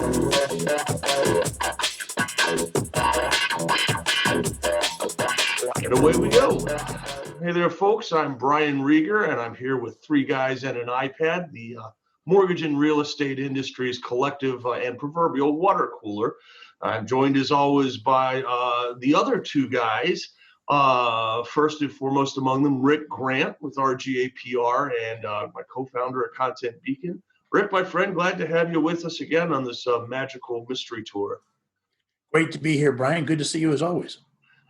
And away we go. Hey there, folks. I'm Brian Rieger, and I'm here with three guys and an iPad, the mortgage and real estate industry's collective and proverbial water cooler. I'm joined, as always, by the other two guys. First and foremost among them, Rick Grant with RGAPR and my co-founder at Content Beacon. Rick, my friend, glad to have you with us again on this magical mystery tour. Great to be here, Brian. Good to see you as always.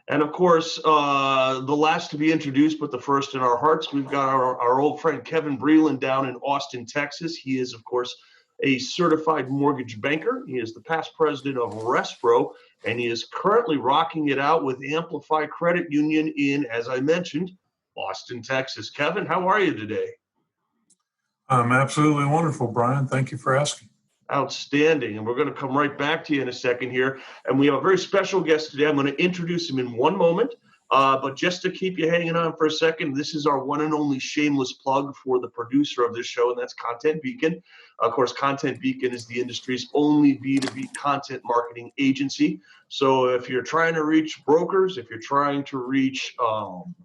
And of course, the last to be introduced, but the first in our hearts, we've got our old friend Kevin Breeland down in Austin, Texas. He is, of course, a certified mortgage banker. He is the past president of Respro, and he is currently rocking it out with Amplify Credit Union in, as I mentioned, Austin, Texas. Kevin, how are you today? I'm absolutely wonderful, Brian. Thank you for asking. Outstanding. And we're going to come right back to you in a second here. And we have a very special guest today. I'm going to introduce him in one moment. But just to keep you hanging on for a second, this is our one and only shameless plug for the producer of this show, and that's Content Beacon. Of course, Content Beacon is the industry's only B2B content marketing agency. So if you're trying to reach brokers, if you're trying to reach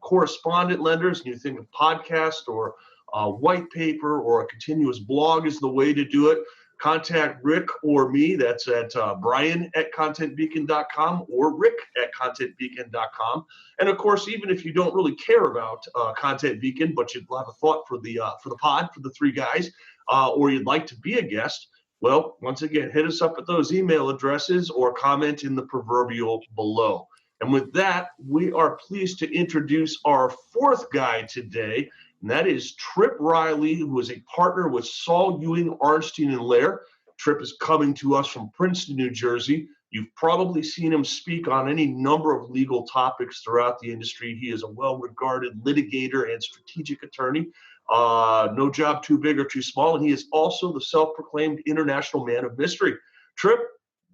correspondent lenders, and you think a podcast or a white paper or a continuous blog is the way to do it, contact Rick or me. That's at brian@contentbeacon.com or rick@contentbeacon.com. And of course, even if you don't really care about Content Beacon, but you'd have a thought for the pod, for the three guys, or you'd like to be a guest, well, once again, hit us up at those email addresses or comment in the proverbial below. And with that, we are pleased to introduce our fourth guy today, and that is Trip Riley, who is a partner with Saul Ewing, Arnstein, and Lair. Trip is coming to us from Princeton, New Jersey. You've probably seen him speak on any number of legal topics throughout the industry. He is a well-regarded litigator and strategic attorney. No job too big or too small, and he is also the self-proclaimed international man of mystery. Trip,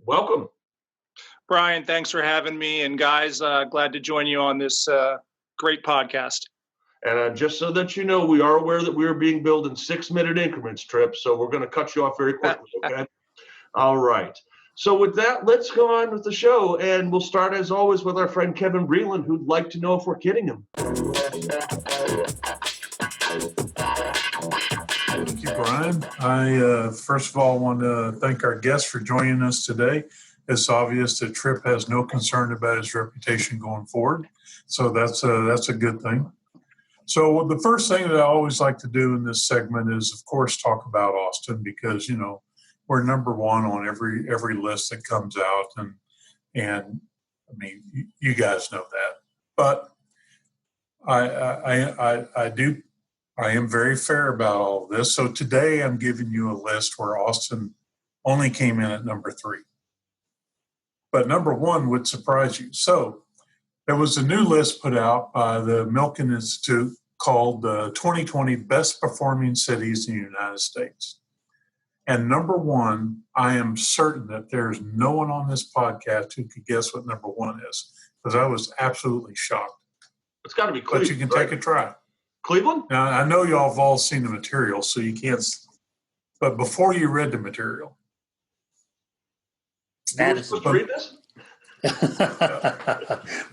welcome. Brian, thanks for having me. And guys, glad to join you on this great podcast. And just so that you know, we are aware that we are being billed in 6-minute increments, Trip, so we're going to cut you off very quickly, okay? All right. So with that, let's go on with the show, and we'll start, as always, with our friend Kevin Breeland, who'd like to know if we're kidding him. Thank you, Brian. I, first of all, want to thank our guest for joining us today. It's obvious that Trip has no concern about his reputation going forward, so that's a good thing. So the first thing that I always like to do in this segment is, of course, talk about Austin because, you know, we're number one on every list that comes out. And I mean, you guys know that. But I am very fair about all of this. So today I'm giving you a list where Austin only came in at number 3. But number 1 would surprise you. So there was a new list put out by the Milken Institute called the 2020 Best Performing Cities in the United States. And number 1, I am certain that there's no one on this podcast who could guess what number 1 is, because I was absolutely shocked. It's got to be Cleveland. But you can take a try. Cleveland? Now, I know y'all have all seen the material, so you can't, but before you read the material. Madison. You read this?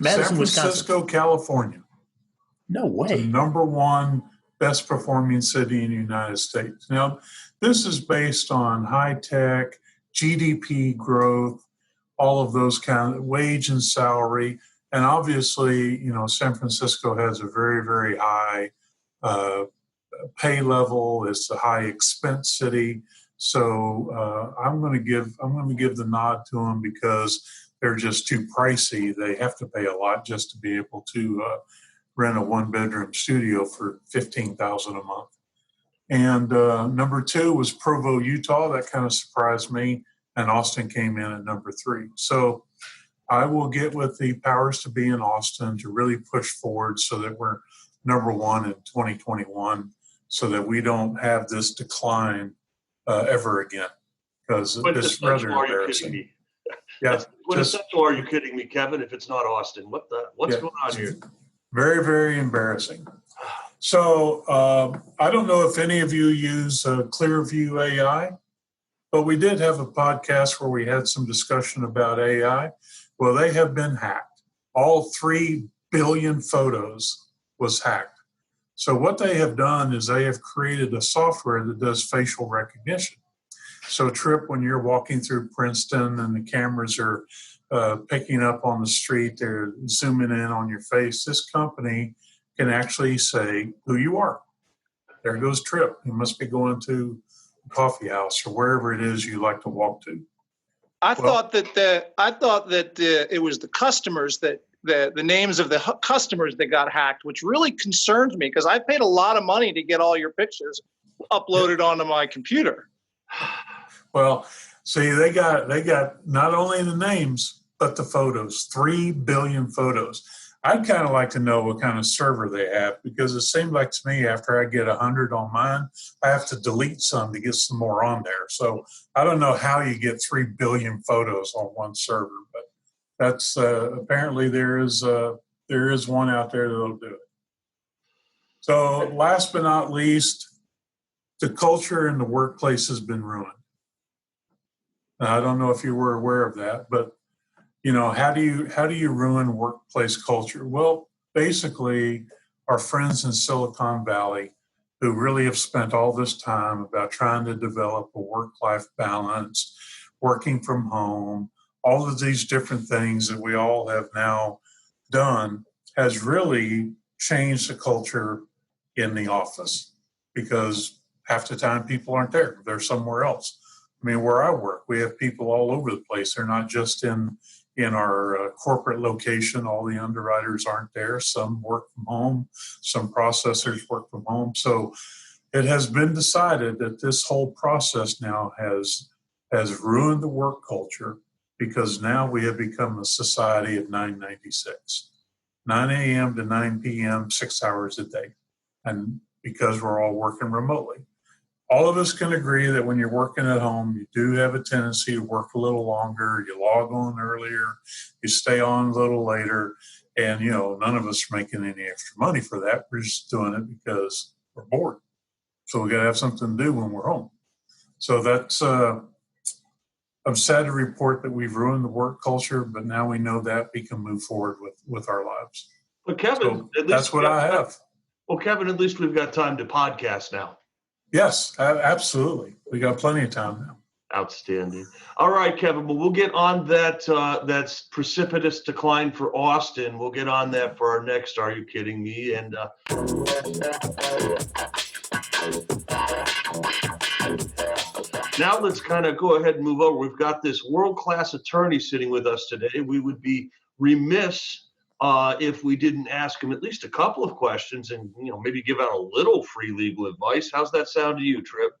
San Francisco, California. No way. The number 1 best performing city in the United States. Now, this is based on high tech, GDP growth, all of those kind of wage and salary. And obviously, you know, San Francisco has a very, very high pay level. It's a high expense city. So I'm going to give the nod to them because they're just too pricey. They have to pay a lot just to be able to rent a 1-bedroom studio for $15,000 a month. And number 2 was Provo, Utah. That kind of surprised me. And Austin came in at number 3. So I will get with the powers to be in Austin to really push forward so that we're number 1 in 2021 so that we don't have this decline ever again. Because it's rather embarrassing. Yeah, are you kidding me, Kevin? If it's not Austin, what's going on here? Very, very embarrassing. So I don't know if any of you use Clearview AI. But we did have a podcast where we had some discussion about AI. Well, they have been hacked. All 3 billion photos was hacked. So what they have done is they have created a software that does facial recognition. So Trip, when you're walking through Princeton and the cameras are picking up on the street, they're zooming in on your face, this company can actually say who you are. There goes Trip. You must be going to a coffee house or wherever it is you like to walk to. I thought that it was the customers that the names of the customers that got hacked, which really concerns me because I paid a lot of money to get all your pictures uploaded onto my computer. Well, see, they got not only the names but the photos. 3 billion photos. I'd kind of like to know what kind of server they have because it seemed like to me after I get 100 on mine, I have to delete some to get some more on there. So I don't know how you get 3 billion photos on one server, but that's apparently there is one out there that'll do it. So last but not least, the culture in the workplace has been ruined. Now, I don't know if you were aware of that, but how do you ruin workplace culture? Well, basically, our friends in Silicon Valley who really have spent all this time about trying to develop a work-life balance, working from home, all of these different things that we all have now done has really changed the culture in the office because half the time people aren't there. They're somewhere else. I mean, where I work, we have people all over the place. They're not just in our corporate location. All the underwriters aren't there. Some work from home. Some processors work from home. So it has been decided that this whole process now has ruined the work culture because now we have become a society of 996. 9 a.m. to 9 p.m., 6 hours a day. And because we're all working remotely. All of us can agree that when you're working at home, you do have a tendency to work a little longer, you log on earlier, you stay on a little later, and, none of us are making any extra money for that. We're just doing it because we're bored. So we got to have something to do when we're home. So that's, I'm sad to report that we've ruined the work culture, but now we know that we can move forward with our lives. But Kevin, so that's what I have. Well, Kevin, at least we've got time to podcast now. Yes, absolutely. We got plenty of time now. Outstanding. All right, Kevin. Well, we'll get on that precipitous decline for Austin. We'll get on that for our next Are You Kidding Me? And now let's kind of go ahead and move over. We've got this world-class attorney sitting with us today. We would be remiss if we didn't ask him at least a couple of questions and, maybe give out a little free legal advice. How's that sound to you, Trip?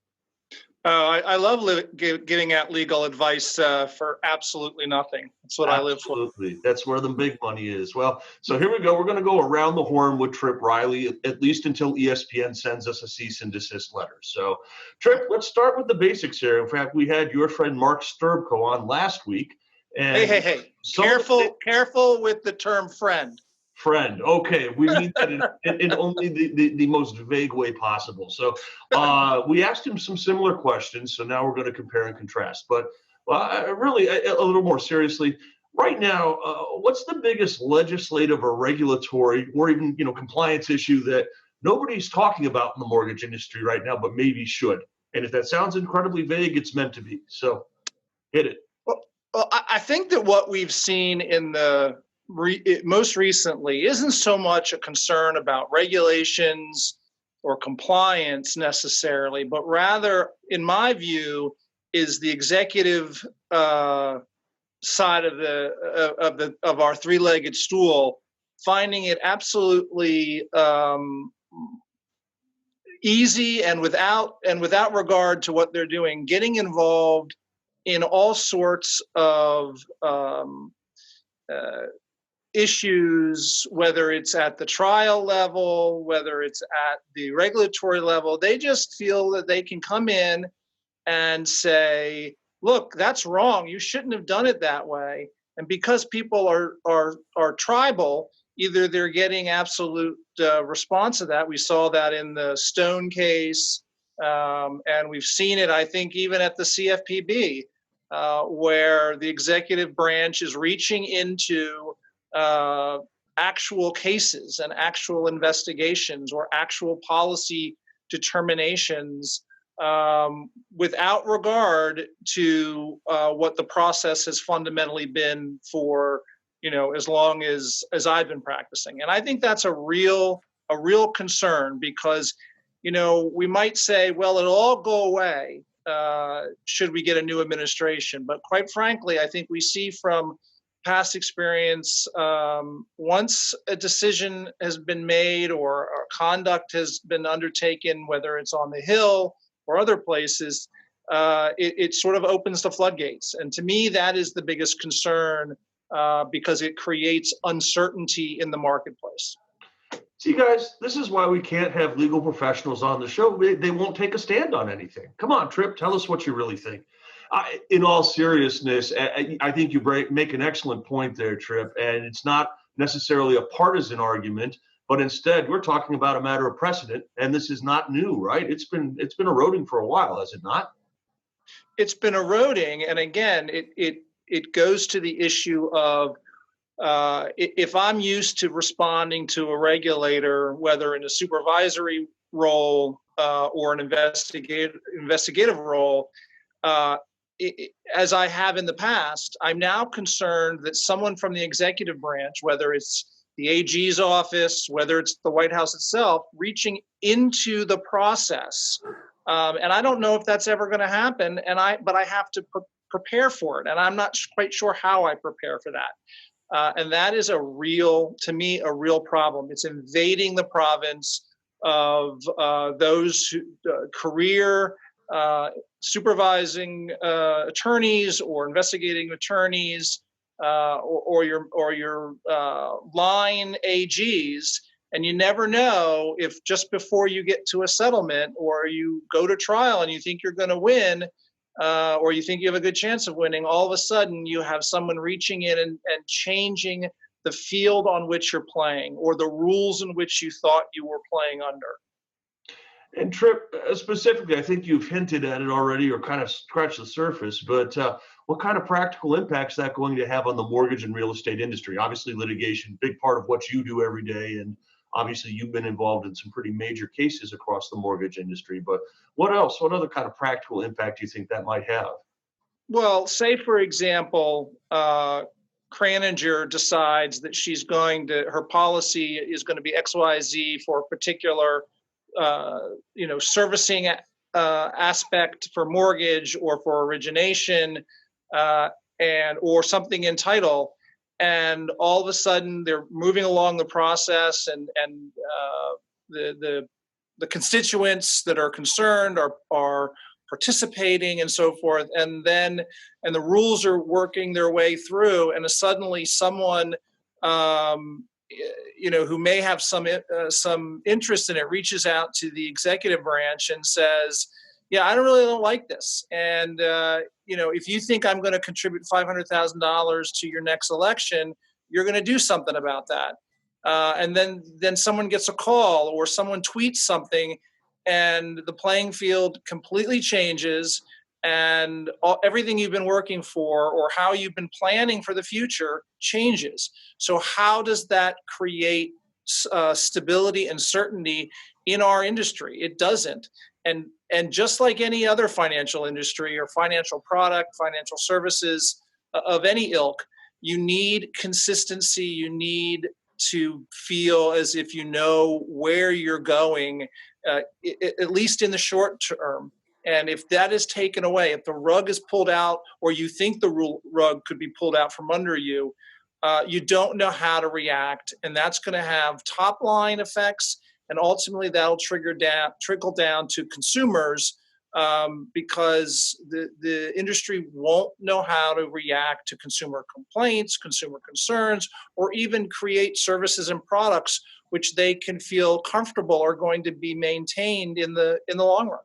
I love giving out legal advice for absolutely nothing. That's what I live for. Absolutely. That's where the big money is. Well, so here we go. We're going to go around the horn with Trip Riley, at least until ESPN sends us a cease and desist letter. So, Trip, let's start with the basics here. In fact, we had your friend Mark Sterbko on last week. And hey. Careful with the term friend. Friend. Okay. We mean that in only the most vague way possible. So we asked him some similar questions. So now we're going to compare and contrast. But really, a little more seriously, right now, what's the biggest legislative or regulatory or even, compliance issue that nobody's talking about in the mortgage industry right now, but maybe should? And if that sounds incredibly vague, it's meant to be. So hit it. Well, I think that what we've seen in the most recently isn't so much a concern about regulations or compliance necessarily, but rather, in my view, is the executive side of our three-legged stool finding it absolutely easy and without regard to what they're doing, getting involved in all sorts of issues, whether it's at the trial level, whether it's at the regulatory level. They just feel that they can come in and say, look, that's wrong. You shouldn't have done it that way. And because people are tribal, either they're getting absolute response to that. We saw that in the Stone case. And we've seen it, I think, even at the CFPB, where the executive branch is reaching into actual cases and actual investigations or actual policy determinations without regard to what the process has fundamentally been for, as long as I've been practicing. And I think that's a real concern, because we might say, well, it'll all go away should we get a new administration. But quite frankly, I think we see from past experience, once a decision has been made or conduct has been undertaken, whether it's on the Hill or other places, it sort of opens the floodgates. And to me, that is the biggest concern, because it creates uncertainty in the marketplace. See, guys, this is why we can't have legal professionals on the show. They won't take a stand on anything. Come on, Tripp, tell us what you really think. In all seriousness, I think you make an excellent point there, Tripp, and it's not necessarily a partisan argument, but instead we're talking about a matter of precedent, and this is not new, right? It's been eroding for a while, has it not? It's been eroding, and again, it goes to the issue of if I'm used to responding to a regulator, whether in a supervisory role or an investigative role, as I have in the past, I'm now concerned that someone from the executive branch, whether it's the AG's office, whether it's the White House itself, reaching into the process. And I don't know if that's ever going to happen, but I have to prepare for it. And I'm not quite sure how I prepare for that. And that is to me, a real problem. It's invading the province of those career supervising attorneys or investigating attorneys or your line AGs. And you never know if just before you get to a settlement or you go to trial and you think you're going to win, or you think you have a good chance of winning, all of a sudden you have someone reaching in and changing the field on which you're playing or the rules in which you thought you were playing under. And Tripp, specifically, I think you've hinted at it already or kind of scratched the surface, but what kind of practical impact is that going to have on the mortgage and real estate industry? Obviously, litigation, big part of what you do every day, and obviously you've been involved in some pretty major cases across the mortgage industry, but what else? What other kind of practical impact do you think that might have? Well, say, for example, Kraninger decides that her policy is going to be XYZ for a particular servicing aspect for mortgage or for origination or something in title, and all of a sudden they're moving along the process, and the constituents that are concerned are participating and so forth, and the rules are working their way through, and suddenly someone who may have some interest in it reaches out to the executive branch and says, yeah, I don't like this. And, if you think I'm going to contribute $500,000 to your next election, you're going to do something about that. And then someone gets a call or someone tweets something and the playing field completely changes, and everything you've been working for or how you've been planning for the future changes. So how does that create stability and certainty in our industry? It doesn't. And just like any other financial industry or financial product, financial services of any ilk, you need consistency. You need to feel as if you know where you're going, at least in the short term. And if that is taken away, if the rug is pulled out, or you think the rug could be pulled out from under you, you don't know how to react. And that's going to have top line effects. And ultimately that'll trickle down to consumers, because the industry won't know how to react to consumer complaints, consumer concerns, or even create services and products which they can feel comfortable are going to be maintained in the long run.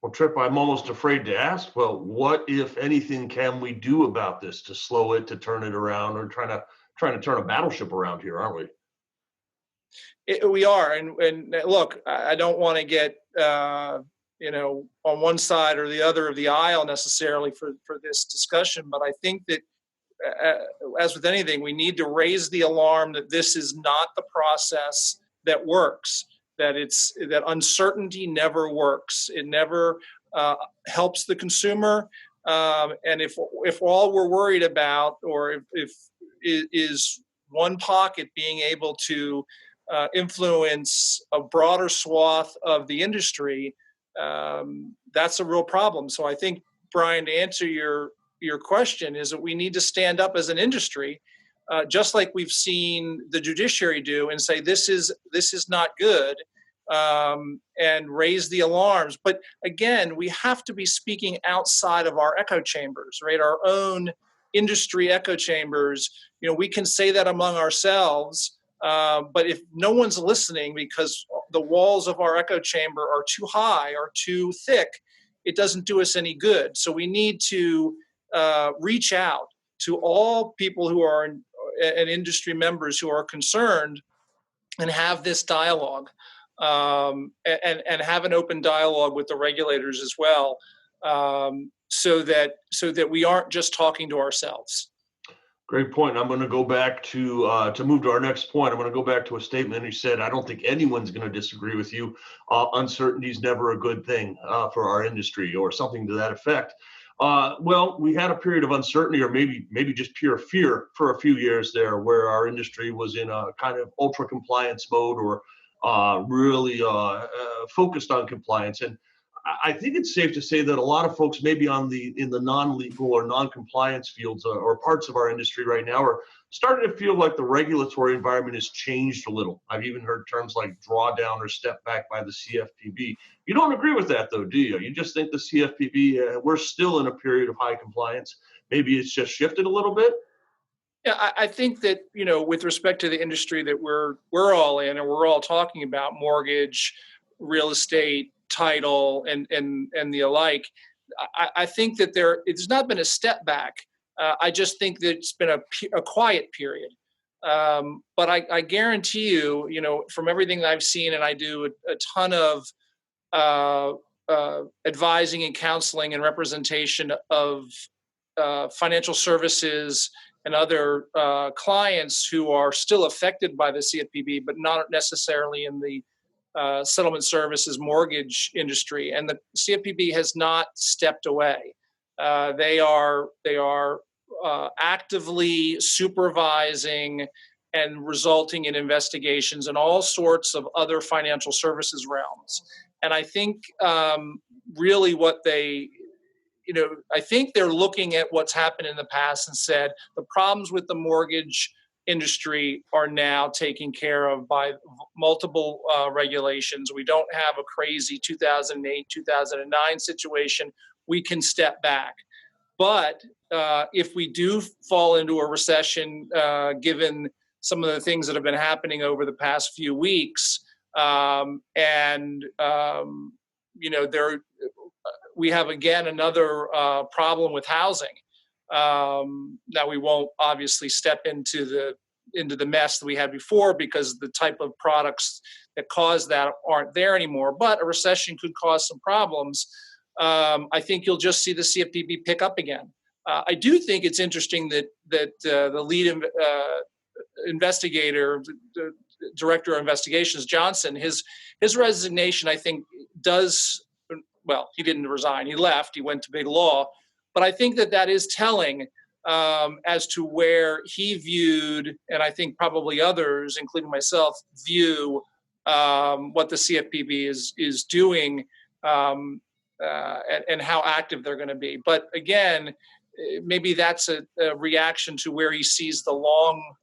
Well, Tripp, I'm almost afraid to ask, well, what, if anything, can we do about this to slow it, to turn it around, or trying to turn a battleship around here, aren't we? We are. And look, I don't want to get on one side or the other of the aisle necessarily for this discussion, but I think that as with anything, we need to raise the alarm that this is not the process that works, that uncertainty never works. It never helps the consumer. And if all we're worried about, or if is one pocket being able to influence a broader swath of the industry, that's a real problem. So I think, Brian, to answer your question, is that we need to stand up as an industry, just like we've seen the judiciary do, and say this is not good, and raise the alarms. But again, we have to be speaking outside of our echo chambers, right? Our own industry echo chambers. We can say that among ourselves, but if no one's listening because the walls of our echo chamber are too high or too thick, it doesn't do us any good. So we need to reach out to all people who are and industry members who are concerned, and have this dialogue, and have an open dialogue with the regulators as well, so that we aren't just talking to ourselves. Great point. I'm going to go back to move to our next point. I'm going to go back to a statement you said. I don't think anyone's going to disagree with you. Uncertainty is never a good thing for our industry, or something to that effect. Well, we had a period of uncertainty, or maybe just pure fear for a few years there, where our industry was in a kind of ultra compliance mode, or really focused on compliance. And I think it's safe to say that a lot of folks maybe in the non-legal or non-compliance fields, or parts of our industry right now, are starting to feel like the regulatory environment has changed a little. I've even heard terms like drawdown or step back by the CFPB. You don't agree with that, though, do you? You just think the CFPB, we're still in a period of high compliance. Maybe it's just shifted a little bit? Yeah, I think that, with respect to the industry that we're all in, and we're all talking about, mortgage, real estate, title, and the alike, I think that it's not been a step back. I just think that it's been a quiet period. But I guarantee you, from everything that I've seen, and I do a ton of advising and counseling and representation of financial services and other clients who are still affected by the CFPB, but not necessarily in the settlement services mortgage industry. And the CFPB has not stepped away. They are actively supervising and resulting in investigations in all sorts of other financial services realms. And I think really what I think they're looking at what's happened in the past and said the problems with the mortgage industry are now taken care of by multiple regulations. We don't have a crazy 2008, 2009 situation. We can step back. But if we do fall into a recession, given some of the things that have been happening over the past few weeks, we have again another problem with housing. Now we won't obviously step into the mess that we had before, because the type of products that cause that aren't there anymore. But a recession could cause some problems. I think you'll just see the CFPB pick up again. I do think it's interesting that the lead investigator, the director of investigations, Johnson, his resignation, I think, he didn't resign. He left. He went to big law. But I think that is telling as to where he viewed, and I think probably others, including myself, view what the CFPB is doing, and how active they're going to be. But again, maybe that's a reaction to where he sees the long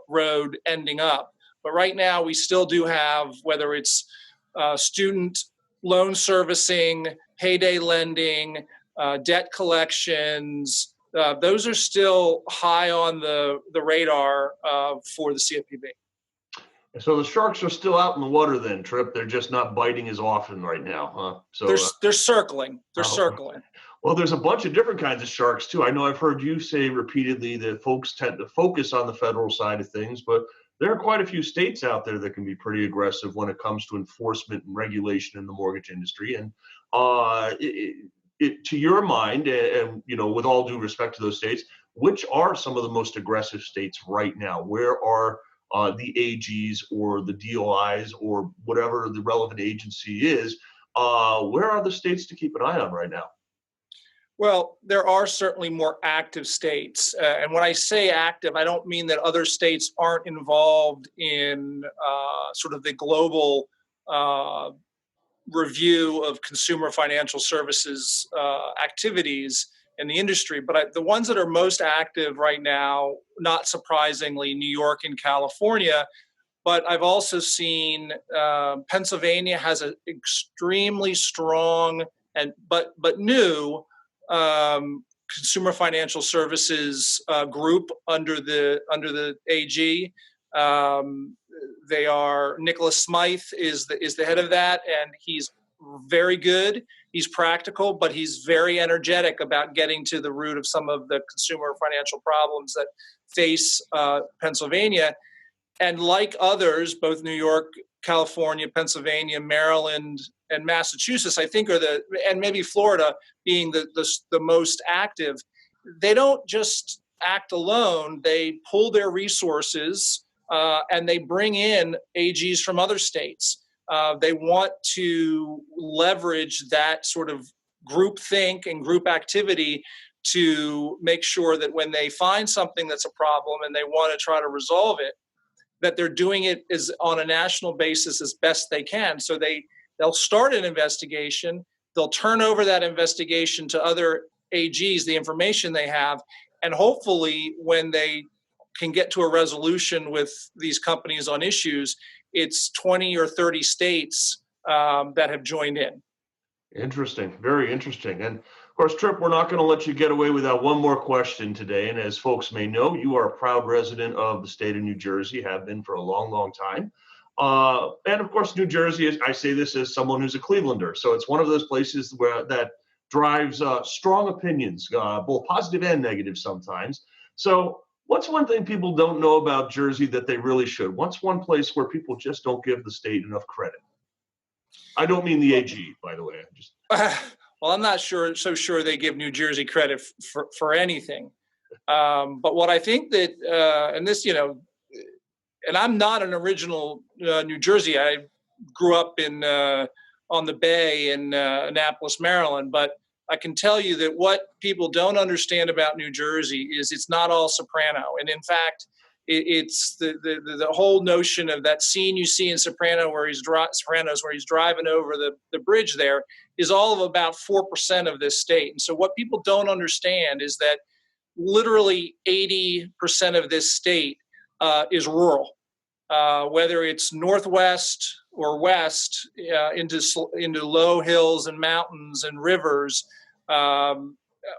road ending up. But right now, we still do have, whether it's student loan servicing, payday lending, debt collections, those are still high on the radar for the CFPB. So the sharks are still out in the water then, Tripp. They're just not biting as often right now, huh? So they're circling. They're circling. Well, there's a bunch of different kinds of sharks too. I know I've heard you say repeatedly that folks tend to focus on the federal side of things, but there are quite a few states out there that can be pretty aggressive when it comes to enforcement and regulation in the mortgage industry. And To your mind, and with all due respect to those states, which are some of the most aggressive states right now? Where are the AGs or the DOIs or whatever the relevant agency is? Where are the states to keep an eye on right now? Well, there are certainly more active states. And when I say active, I don't mean that other states aren't involved in sort of the global review of consumer financial services activities in the industry. But the ones that are most active right now, not surprisingly, New York and California. But I've also seen Pennsylvania has an extremely strong but new consumer financial services group under the AG. They are Nicholas Smythe is the head of that, and he's very good. He's practical, but he's very energetic about getting to the root of some of the consumer financial problems that face Pennsylvania. And like others, both New York, California, Pennsylvania, Maryland, and Massachusetts, I think and maybe Florida being the most active, they don't just act alone. They pull their resources and they bring in AGs from other states. They want to leverage that sort of group think and group activity to make sure that when they find something that's a problem and they want to try to resolve it, that they're doing it is on a national basis as best they can. So they'll start an investigation, they'll turn over that investigation to other AGs, the information they have, and hopefully when they can get to a resolution with these companies on issues, it's 20 or 30 states that have joined in. Interesting, very interesting. And of course, Tripp, we're not going to let you get away without one more question today. And as folks may know, you are a proud resident of the state of New Jersey, have been for a long, long time. And of course, New Jersey, I say this as someone who's a Clevelander. So it's one of those places that drives strong opinions, both positive and negative sometimes. So what's one thing people don't know about Jersey that they really should? What's one place where people just don't give the state enough credit? I don't mean the AG, by the way. Well, I'm not so sure they give New Jersey credit for anything. But what I think that, and this, and I'm not an original New Jersey. I grew up on the Bay in Annapolis, Maryland. But I can tell you that what people don't understand about New Jersey is it's not all soprano. And in fact, it's the whole notion of that scene you see in Sopranos where he's driving over the bridge there is all of about 4% of this state. And so what people don't understand is that literally 80% of this state is rural, whether it's northwest or west into low hills and mountains and rivers,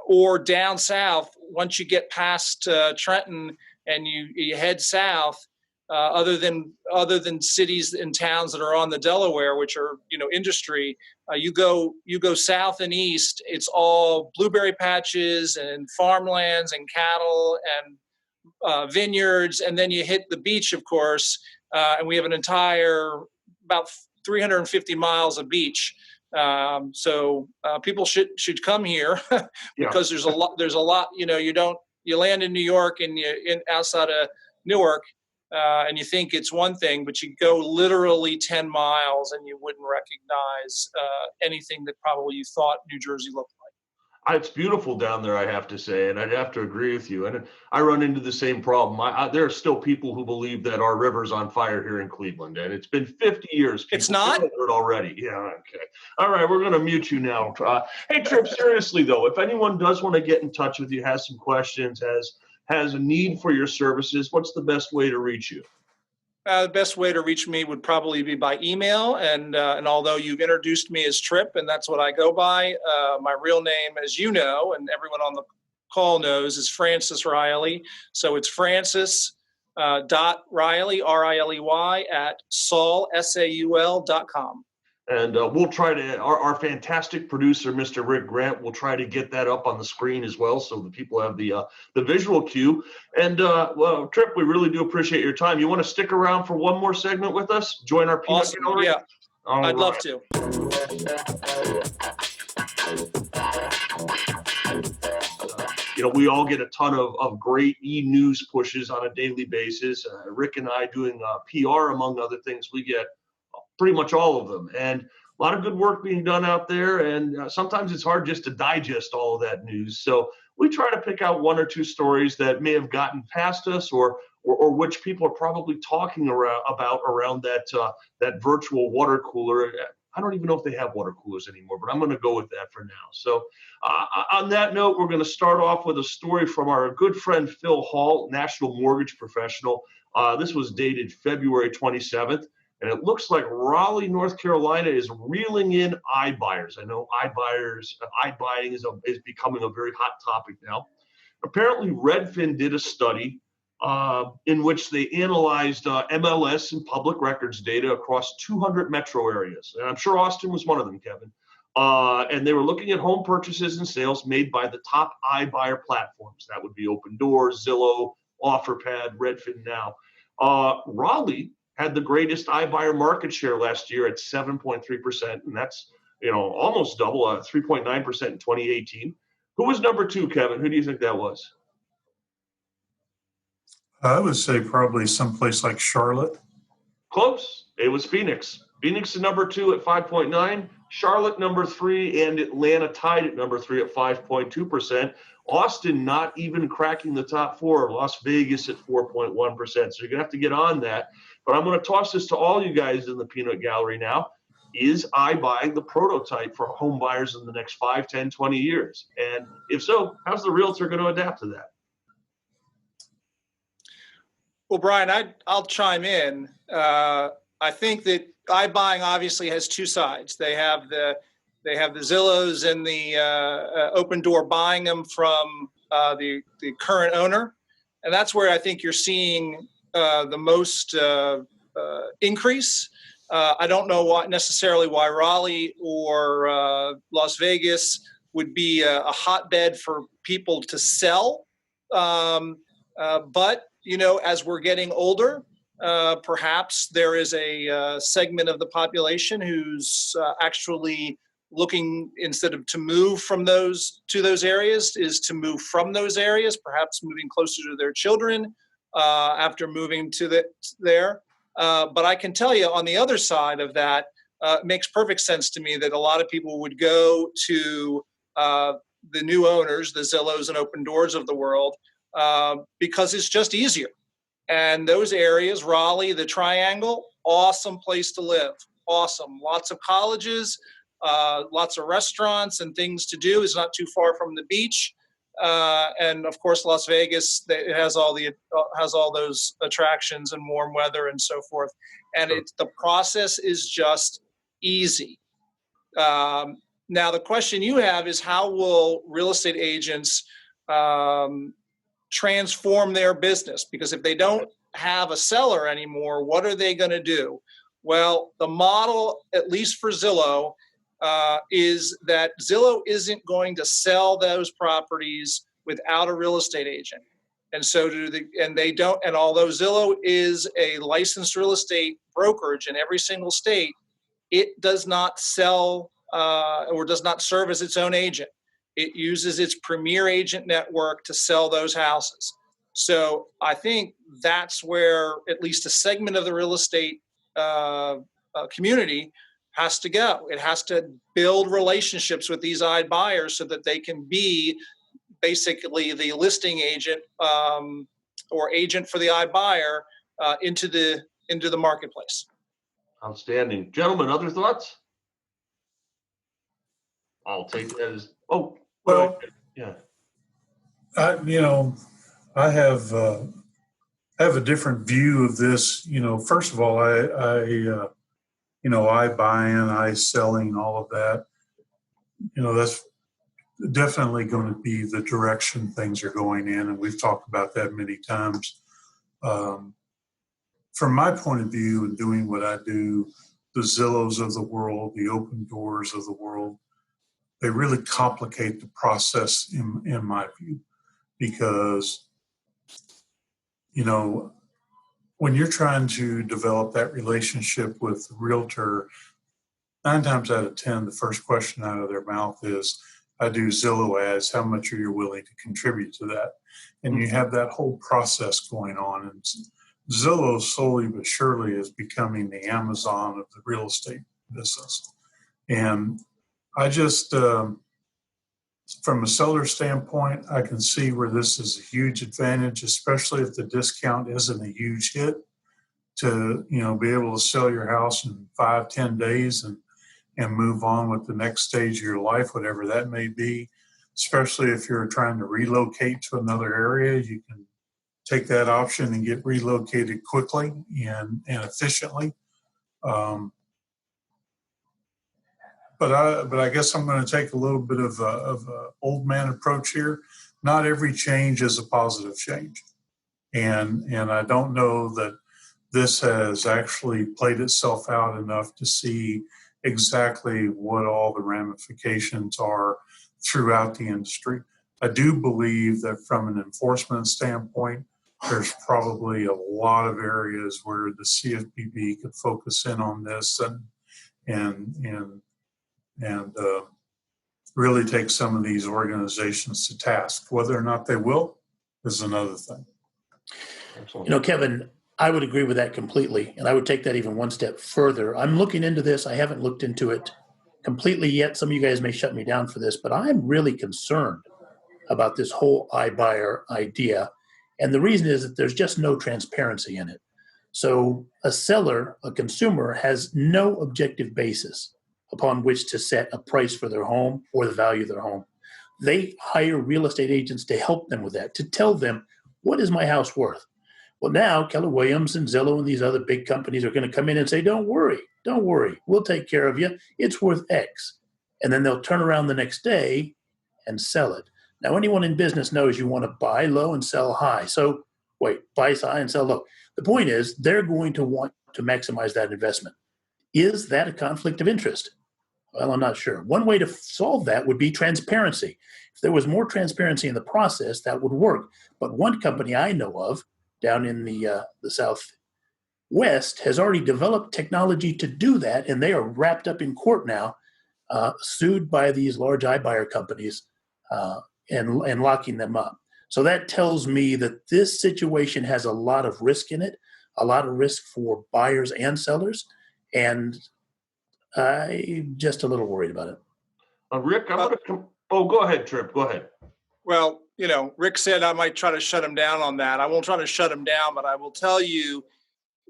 or down south. Once you get past Trenton and you head south, other than cities and towns that are on the Delaware, which are industry, you go south and east. It's all blueberry patches and farmlands and cattle and vineyards, and then you hit the beach, of course, and we have an entire about 350 miles of beach. So people should come here because there's a lot. You land in New York and outside of Newark, and you think it's one thing, but you go literally 10 miles and you wouldn't recognize anything that probably you thought New Jersey looked like. It's beautiful down there, I have to say, and I'd have to agree with you. And I run into the same problem. There are still people who believe that our river's on fire here in Cleveland, and it's been 50 years. It's not? It already. Yeah, okay. All right, we're going to mute you now. Hey, Tripp, seriously, though, if anyone does want to get in touch with you, has some questions, has a need for your services, what's the best way to reach you? The best way to reach me would probably be by email, and although you've introduced me as Tripp, and that's what I go by, my real name, as you know, and everyone on the call knows, is Francis Riley. So it's Francis .Riley, R-I-L-E-Y, at saul.com. And we'll try to, our fantastic producer, Mr. Rick Grant, will try to get that up on the screen as well so the people have the visual cue. And, well, Tripp, we really do appreciate your time. You want to stick around for one more segment with us? Join our peanut Awesome. gallery? I'd love to. We all get a ton of great e-news pushes on a daily basis. Rick and I doing PR, among other things, we get pretty much all of them. And a lot of good work being done out there. And sometimes it's hard just to digest all of that news. So we try to pick out one or two stories that may have gotten past us or which people are probably talking about around that virtual water cooler. I don't even know if they have water coolers anymore, but I'm going to go with that for now. So on that note, we're going to start off with a story from our good friend Phil Hall, national mortgage professional. This was dated February 27th, and it looks like Raleigh, North Carolina is reeling in iBuyers. I know iBuying is becoming a very hot topic now. Apparently, Redfin did a study in which they analyzed MLS and public records data across 200 metro areas. And I'm sure Austin was one of them, Kevin. And they were looking at home purchases and sales made by the top iBuyer platforms. That would be Open Doors, Zillow, OfferPad, Redfin now. Raleigh had the greatest iBuyer market share last year at 7.3%. And that's, almost double, 3.9% in 2018. Who was number two, Kevin? Who do you think that was? I would say probably someplace like Charlotte. Close. It was Phoenix. Phoenix is number two at 5.9, Charlotte number three, and Atlanta tied at number three at 5.2%. Austin not even cracking the top four. Las Vegas at 4.1%. So you're going to have to get on that. But I'm going to toss this to all you guys in the peanut gallery now. Is iBuying the prototype for home buyers in the next 5, 10, 20 years? And if so, how's the realtor going to adapt to that? Well, Brian, I'll chime in. I think that iBuying obviously has two sides. They have the Zillows and the Open Door buying them from the current owner, and that's where I think you're seeing the most increase. I don't know why Raleigh or Las Vegas would be a hotbed for people to sell, but as we're getting older, perhaps there is a segment of the population who's actually looking, instead of to move from those to those areas, is to move from those areas, perhaps moving closer to their children after moving to there. But I can tell you on the other side of that, it makes perfect sense to me that a lot of people would go to the new owners, the Zillows and Open Doors of the world, because it's just easier. And those areas, Raleigh, the Triangle, awesome place to live. Awesome. Lots of colleges, lots of restaurants and things to do. It's not too far from the beach. And of course, Las Vegas, it has all those attractions and warm weather and so forth. And the process is just easy. Now, the question you have is, how will real estate agents transform their business? Because if they don't have a seller anymore, what are they going to do? Well, the model, at least for Zillow, is that Zillow isn't going to sell those properties without a real estate agent. And so and although Zillow is a licensed real estate brokerage in every single state, it does not sell or does not serve as its own agent. It uses its premier agent network to sell those houses. So I think that's where at least a segment of the real estate community has to go. It has to build relationships with these iBuyers so that they can be basically the listing agent or agent for the iBuyer into the marketplace. Outstanding. Gentlemen, other thoughts? I'll take that as, Well, yeah. I have a different view of this. First of all, I buying, I selling, all of that. That's definitely going to be the direction things are going in, and we've talked about that many times. From my point of view, and doing what I do, the Zillows of the world, the Open Doors of the world, they really complicate the process in my view, because, when you're trying to develop that relationship with the realtor, 9 times out of 10, the first question out of their mouth is, I do Zillow ads. How much are you willing to contribute to that? And you have that whole process going on. And Zillow slowly but surely is becoming the Amazon of the real estate business. And I just, from a seller standpoint, I can see where this is a huge advantage, especially if the discount isn't a huge hit, to be able to sell your house in 5-10 days and move on with the next stage of your life, whatever that may be. Especially if you're trying to relocate to another area, you can take that option and get relocated quickly and efficiently. But I guess I'm going to take a little bit of a old man approach here. Not every change is a positive change, and I don't know that this has actually played itself out enough to see exactly what all the ramifications are throughout the industry. I do believe that from an enforcement standpoint, there's probably a lot of areas where the CFPB could focus in on this and really take some of these organizations to task. Whether or not they will is another thing. Kevin, I would agree with that completely, and I would take that even one step further. I'm looking into this. I haven't looked into it completely yet. Some of you guys may shut me down for this, but I'm really concerned about this whole iBuyer idea. And the reason is that there's just no transparency in it. So a seller, a consumer, has no objective basis upon which to set a price for their home or the value of their home. They hire real estate agents to help them with that, to tell them, what is my house worth? Well, now Keller Williams and Zillow and these other big companies are going to come in and say, don't worry, we'll take care of you. It's worth X. And then they'll turn around the next day and sell it. Now, anyone in business knows you want to buy low and sell high. So wait, buy high and sell low. The point is, they're going to want to maximize that investment. Is that a conflict of interest? Well, I'm not sure. One way to solve that would be transparency. If there was more transparency in the process, that would work. But one company I know of down in the Southwest has already developed technology to do that, and they are wrapped up in court now, sued by these large iBuyer companies and locking them up. So that tells me that this situation has a lot of risk in it, a lot of risk for buyers and sellers, and I'm just a little worried about it. Rick, I'm going to come. Oh, go ahead, Trip. Go ahead. Well, Rick said I might try to shut him down on that. I won't try to shut him down, but I will tell you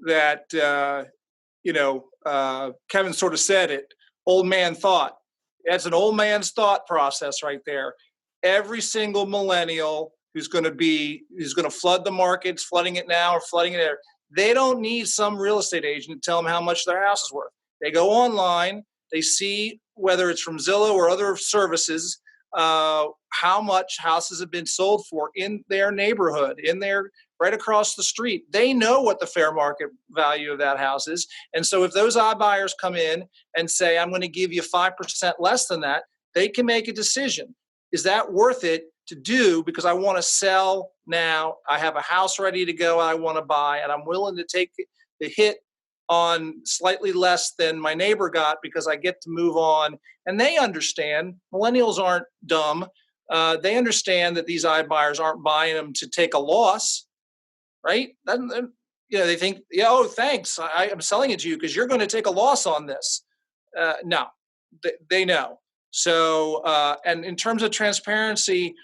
that, Kevin sort of said it, old man thought. That's an old man's thought process right there. Every single millennial who's going to flood the markets, flooding it now or flooding it there, they don't need some real estate agent to tell them how much their house is worth. They go online, they see whether it's from Zillow or other services, how much houses have been sold for in their neighborhood, right across the street. They know what the fair market value of that house is. And so if those iBuyers come in and say, I'm going to give you 5% less than that, they can make a decision. Is that worth it to do because I want to sell now? I have a house ready to go I want to buy, and I'm willing to take the hit on slightly less than my neighbor got because I get to move on. And they understand, millennials aren't dumb. They understand that these iBuyers aren't buying them to take a loss, right? They think, oh, thanks, I'm selling it to you because you're going to take a loss on this. No, they know. So, and in terms of transparency,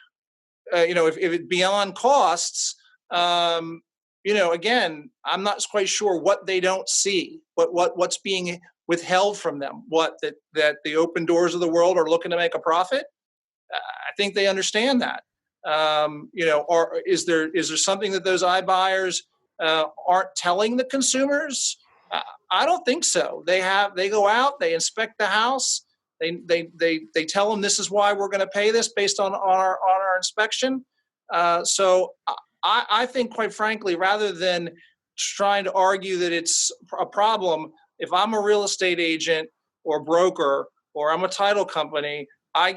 if it's beyond costs, again, I'm not quite sure what they don't see, what's being withheld from them, that the open doors of the world are looking to make a profit. I think they understand that. Is there something that those iBuyers aren't telling the consumers? I don't think so. They go out, they inspect the house, they tell them this is why we're going to pay this based on our inspection. So I think, quite frankly, rather than trying to argue that it's a problem, if I'm a real estate agent or broker or I'm a title company, I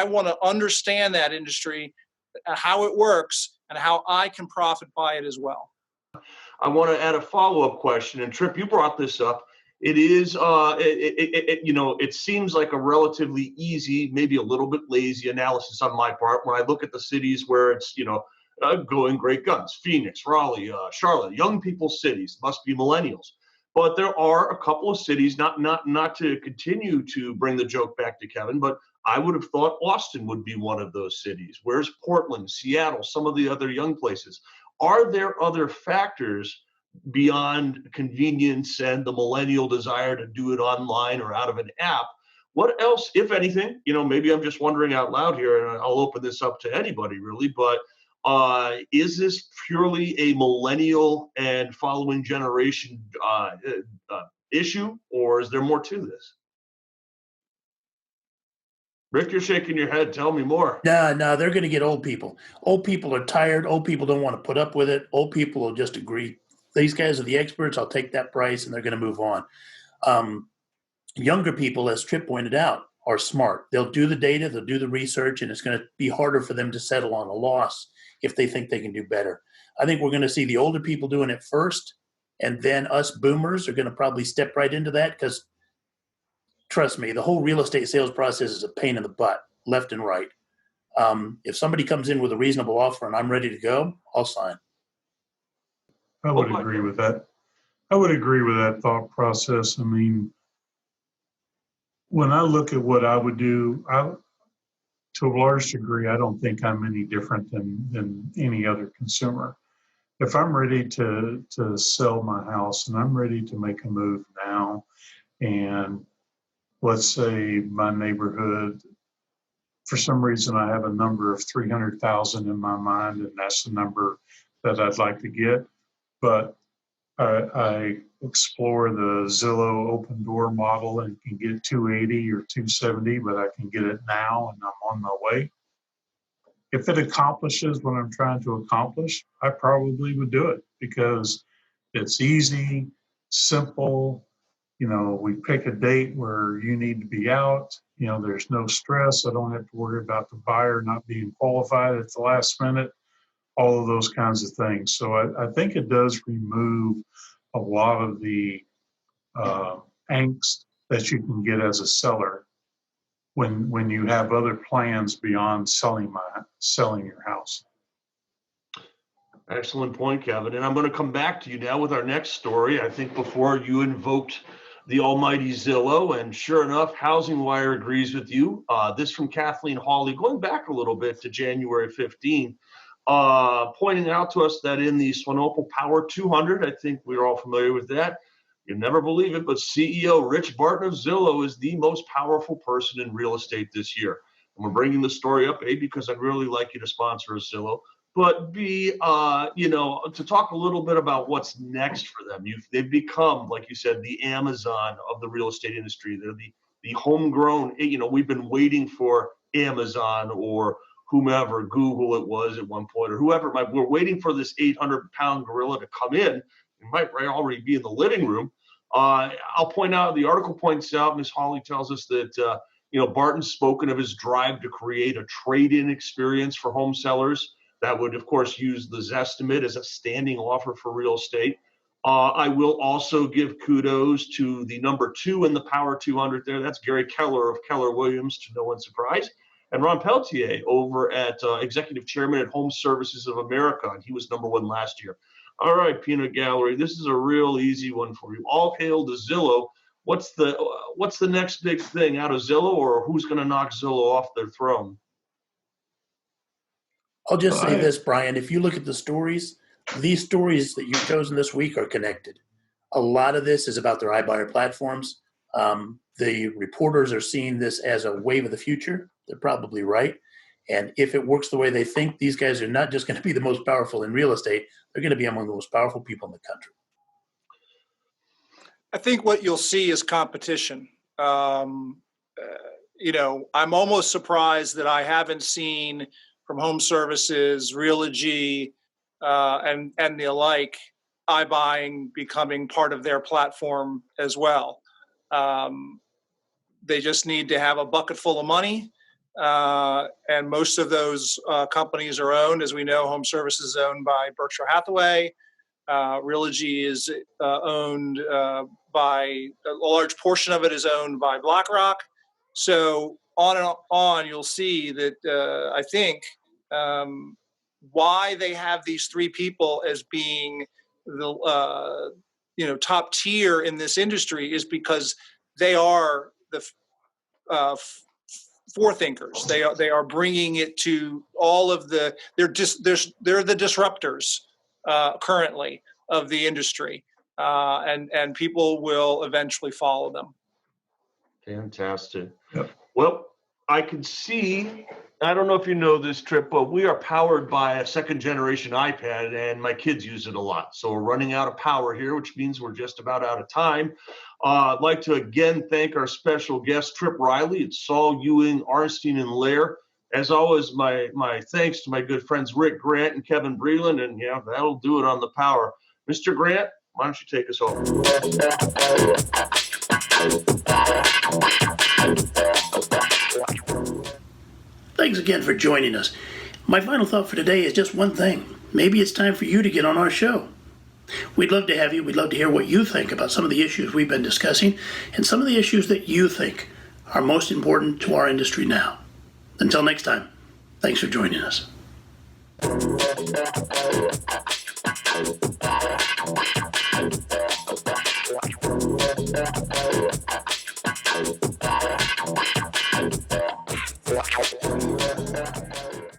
want to understand that industry, how it works, and how I can profit by it as well. I want to add a follow-up question. And Trip, you brought this up. It is, it seems like a relatively easy, maybe a little bit lazy analysis on my part when I look at the cities where it's, going great guns, Phoenix, Raleigh, Charlotte, young people cities, must be millennials. But there are a couple of cities, not to continue to bring the joke back to Kevin, but I would have thought Austin would be one of those cities. Where's Portland, Seattle, some of the other young places? Are there other factors beyond convenience and the millennial desire to do it online or out of an app? What else, if anything, maybe I'm just wondering out loud here, and I'll open this up to anybody really, but is this purely a millennial and following generation issue, or is there more to this? Rick, you're shaking your head. Tell me more. No, they're going to get old people. Old people are tired. Old people don't want to put up with it. Old people will just agree. These guys are the experts. I'll take that price, and they're going to move on. Younger people, as Tripp pointed out, are smart. They'll do the data, they'll do the research, and it's going to be harder for them to settle on a loss if they think they can do better. I think we're going to see the older people doing it first, and then us boomers are going to probably step right into that because, trust me, the whole real estate sales process is a pain in the butt, left and right. If somebody comes in with a reasonable offer and I'm ready to go, I'll sign. I would agree with that. I would agree with that thought process. I mean, when I look at what I would do, to a large degree, I don't think I'm any different than any other consumer. If I'm ready to sell my house and I'm ready to make a move now, and let's say my neighborhood, for some reason I have a number of 300,000 in my mind, and that's the number that I'd like to get, but I explore the Zillow open door model and can get 280 or 270, but I can get it now and I'm on my way. If it accomplishes what I'm trying to accomplish, I probably would do it because it's easy, simple. We pick a date where you need to be out. There's no stress. I don't have to worry about the buyer not being qualified at the last minute, all of those kinds of things. So I think it does remove a lot of the angst that you can get as a seller when you have other plans beyond selling your house. Excellent point, Kevin. And I'm going to come back to you now with our next story. I think before you invoked the almighty Zillow, and sure enough, Housing Wire agrees with you. This from Kathleen Hawley, going back a little bit to January 15th, pointing out to us that in the Swinople Power 200, I think we're all familiar with that. You'll never believe it, but CEO Rich Barton of Zillow is the most powerful person in real estate this year. And we're bringing the story up, A, because I'd really like you to sponsor a Zillow, but B, to talk a little bit about what's next for them. They've become, like you said, the Amazon of the real estate industry. They're the homegrown, we've been waiting for Amazon or whomever, Google it was at one point, or whoever. We're waiting for this 800-pound gorilla to come in. It might already be in the living room. I'll point out, the article points out, Ms. Hawley tells us that, Barton's spoken of his drive to create a trade-in experience for home sellers that would, of course, use the Zestimate as a standing offer for real estate. I will also give kudos to the number 2 in the Power 200 there. That's Gary Keller of Keller Williams, to no one's surprise. And Ron Peltier over at Executive Chairman at Home Services of America, and he was number 1 last year. All right, Peanut Gallery, this is a real easy one for you. All hail to Zillow. What's the next big thing out of Zillow, or who's going to knock Zillow off their throne? I'll just say this, Brian. If you look at the stories, these stories that you've chosen this week are connected. A lot of this is about their iBuyer platforms. The reporters are seeing this as a wave of the future. They're probably right. And if it works the way they think, these guys are not just going to be the most powerful in real estate. They're going to be among the most powerful people in the country. I think what you'll see is competition. I'm almost surprised that I haven't seen from Home Services, Realogy, and the alike, iBuying becoming part of their platform as well. They just need to have a bucket full of money. And most of those companies are owned, as we know, Home Services is owned by Berkshire Hathaway. Realogy is owned by a large portion of it is owned by BlackRock. So on and on, you'll see that I think why they have these three people as being the top tier in this industry is because they are the forethinkers. They are bringing it to all of the. They're the disruptors currently of the industry, and people will eventually follow them. Fantastic. Yep. Well, I can see, I don't know if you know this, Trip, but we are powered by a second generation iPad, and my kids use it a lot. So we're running out of power here, which means we're just about out of time. I'd like to again thank our special guest, Trip Riley. It's Saul, Ewing, Arnstein, and Lair. As always, my thanks to my good friends Rick Grant and Kevin Breeland, and yeah, that'll do it on the power. Mr. Grant, why don't you take us home? Thanks again for joining us. My final thought for today is just one thing. Maybe it's time for you to get on our show. We'd love to have you. We'd love to hear what you think about some of the issues we've been discussing and some of the issues that you think are most important to our industry now. Until next time, thanks for joining us.